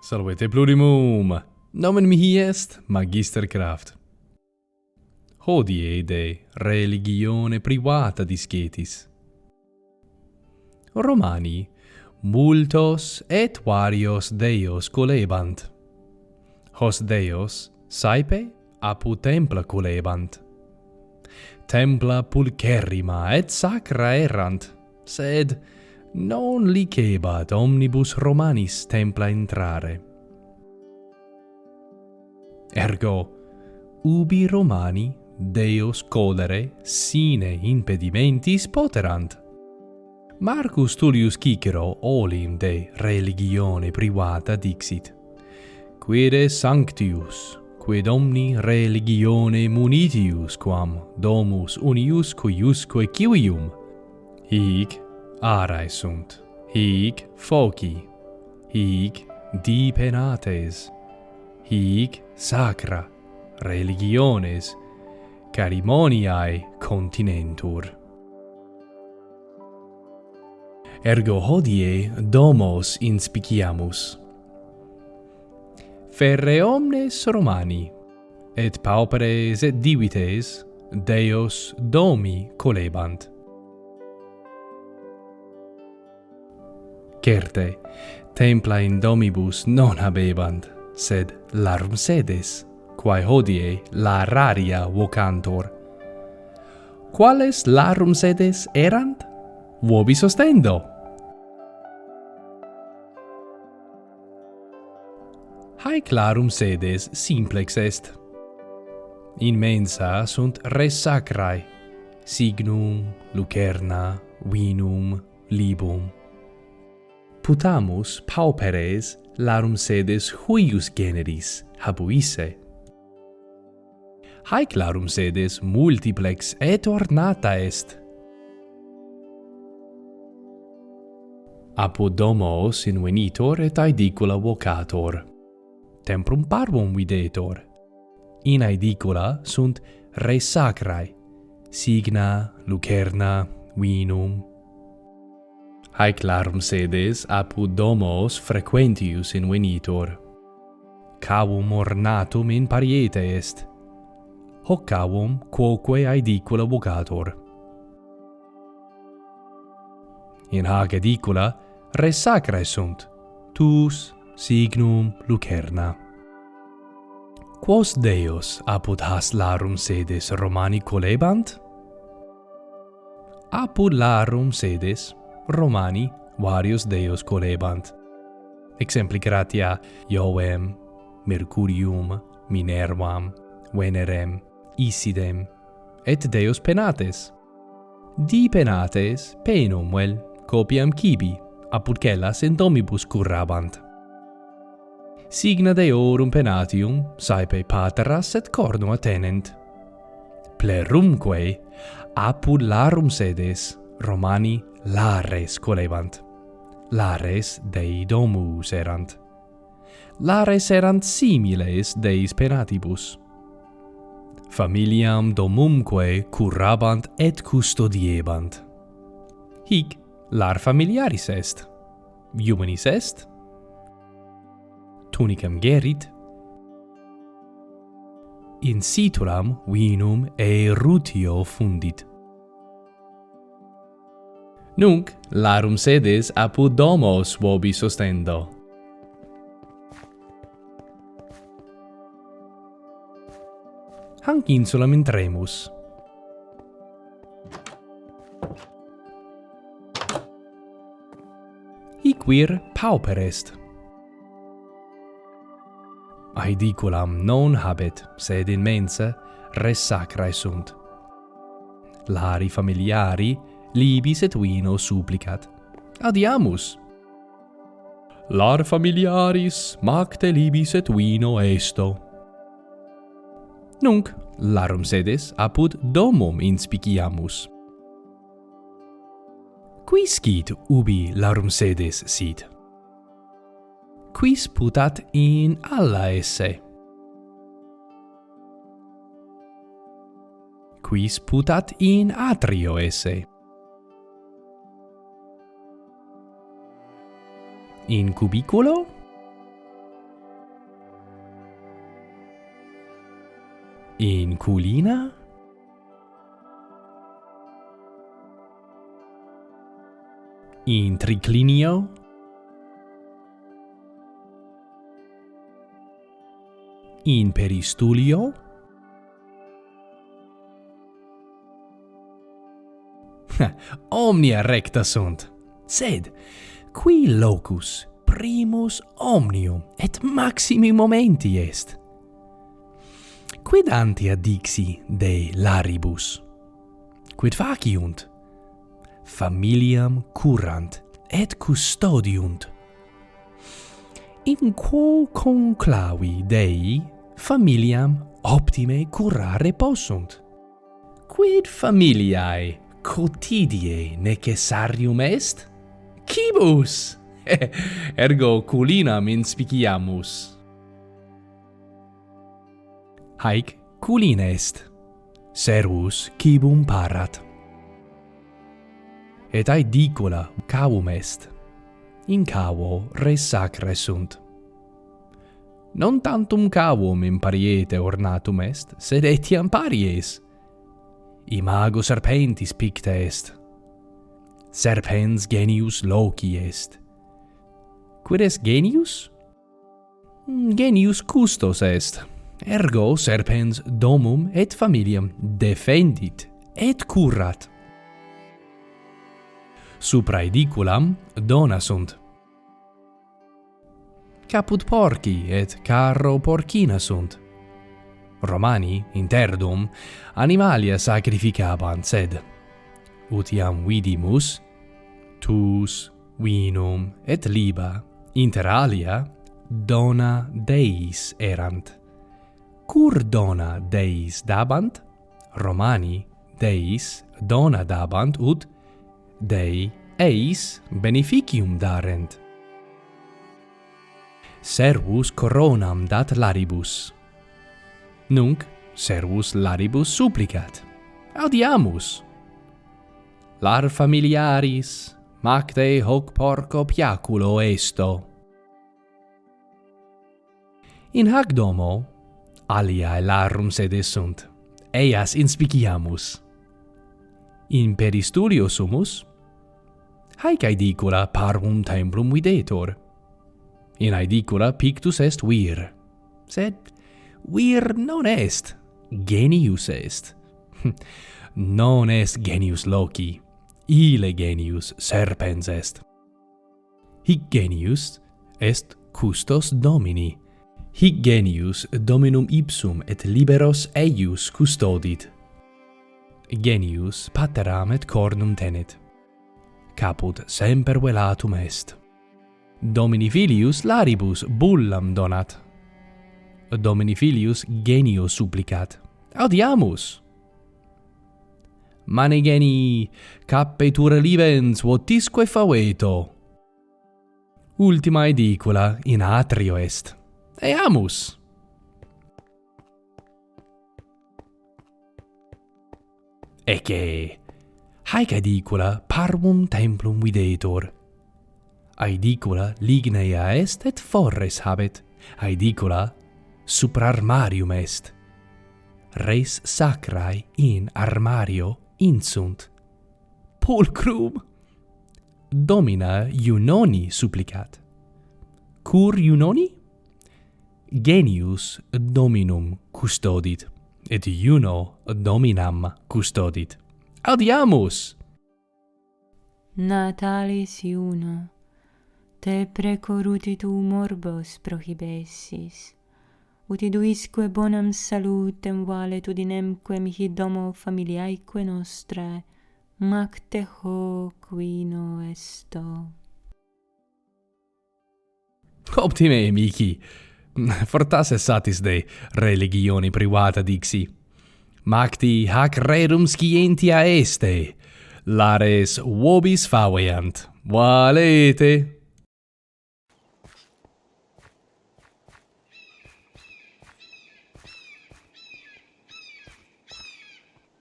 Salvete plurimum, nomen mihi est Magister Kraft. Hodie de religione privata discetis. Romani multos et varios deos colebant. Hos deos saepe apud templa colebant. Templa pulcherrima et sacra errant, sed non licebat omnibus Romanis templa intrare. Ergo, ubi Romani Deos colere sine impedimentis poterant. Marcus Tullius Cicero olim de religione privata dixit: Quid sanctius, quid omni religione munitius quam domus unius cuiusque civium, hic arae sunt, hic foci, hic dipenates, hic sacra religiones carimoniae continentur. Ergo hodie domos inspiciamus. Ferre omnes Romani, et pauperes et divites Deos domi colebant. Certe, templa in domibus non habebant, sed larum sedes, quae hodie lararia vocantur. Quales larum sedes erant? Vobis ostendo. Haec larum sedes simplex est. In mensa sunt res sacrae, signum, lucerna, vinum, libum. Putamus pauperes larum sedes huius generis habuisse. Haec larum sedes multiplex et ornata est. Apud domos invenitor et aedicula vocator. Temprum parvum videtor. In aedicula sunt res sacrae, signa, lucerna, vinum. Haec larum sedes apud domos frequentius invenitor. Cavum ornatum in pariete est. Hoc cavum quoque aedicula vocator. In hac aedicula res sacrae sunt, tuus, signum, lucerna. Quos Deos apud has larum sedes Romani colebant? Apud larum sedes Romani varios Deos colebant. Exempli gratia Iovem, Mercurium, Minervam, Venerem, Isidem, et Deos penates. Di penates penum vel copiam cibi, apud cellas in domibus currabant. Signa Deorum penatium saepe pateras et cornua tenent. Plerumque apud larum sedes Romani lares colebant. Lares Dei domus erant. Lares erant similes Deis penatibus. Familiam domumque currabant et custodiebant. Hic lar familiaris est. Humanis est. Tunicam gerit. In situram vinum e rutio fundit. Nunc larum sedes apud domos vobis ostendo. Hanc insulam intremus. Hic vir pauper est. Aediculam non habet, sed in mensa res sacrae sunt. Lari familiari libis et vino supplicat. Adiamus. Lar familiaris macte libis et vino esto. Nunc larum sedes apud domum inspiciamus. Qui scit ubi larum sedes sit? Quis putat in alla esse? Quis putat in atrio esse? In cubiculo? culina? In triclinio? In peristulio? Omnia recta sunt, sed qui locus primus omnium et maximi momenti est. Quid ante addixi de laribus? Quid faciunt? Familiam curant et custodiunt. In quo conclavi Dei familiam optime curare possunt. Quid familiae quotidie necessarium est? Quibus? Ergo culinam inspiciamus. Haec culina est, servus cibum parat. Et aedicula cavum est, in cavo res sacra sunt. Non tantum cavum in pariete ornatum est, sed etiam paries. Imago serpentis picta est. Serpens genius loci est. Quid est genius? Genius custos est. Ergo serpens domum et familiam defendit et curat. Supra aediculam dona sunt. Caput porci et carro porcina sunt. Romani, interdum, animalia sacrificabant, sed utiam vidimus, tus, vinum et liba, inter alia, dona Deis erant. Cur dona Deis dabant? Romani Deis dona dabant ut Dei eis beneficium darent. Servus coronam dat laribus. Nunc servus laribus supplicat. Audiamus. Lar familiaris macte hoc porco piaculo esto. In hac domo aliae larum sede sunt, eias inspiciamus. In peristulio sumus, haec aedicula parvum templum videtur. In aedicula pictus est vir, sed vir non est, genius est. Non est genius loci, ille genius serpens est. Hic genius est custos Domini. Hic genius dominum ipsum et liberos eius custodit. Genius pateram et cornum tenet. Caput semper velatum est. Domini filius laribus bullam donat. Domini filius genio supplicat. Audiamus. Mane geni cappetura livens votisque faveto. Ultima aedicula in atrio est. Eamus. Ecce, haec aedicula parvum templum videtur. Aedicula lignea est et forres habet. Aedicula supra armarium est. Res sacrae in armario insunt. Pulcrum. Domina Iunoni supplicat. Cur Iunoni? Genius dominum custodit, et Iuno dominam custodit. Audiamus! Natalis Iuno, te precorutitu morbos prohibessis, utiduisque bonam salutem valetudinem mihi domo familiaeque nostrae, macte hoc vino esto. Optime, mihi. Fortasse satis de religioni privata dixi. Macti hac rerum scientia este. Lares vobis faveant. Valete.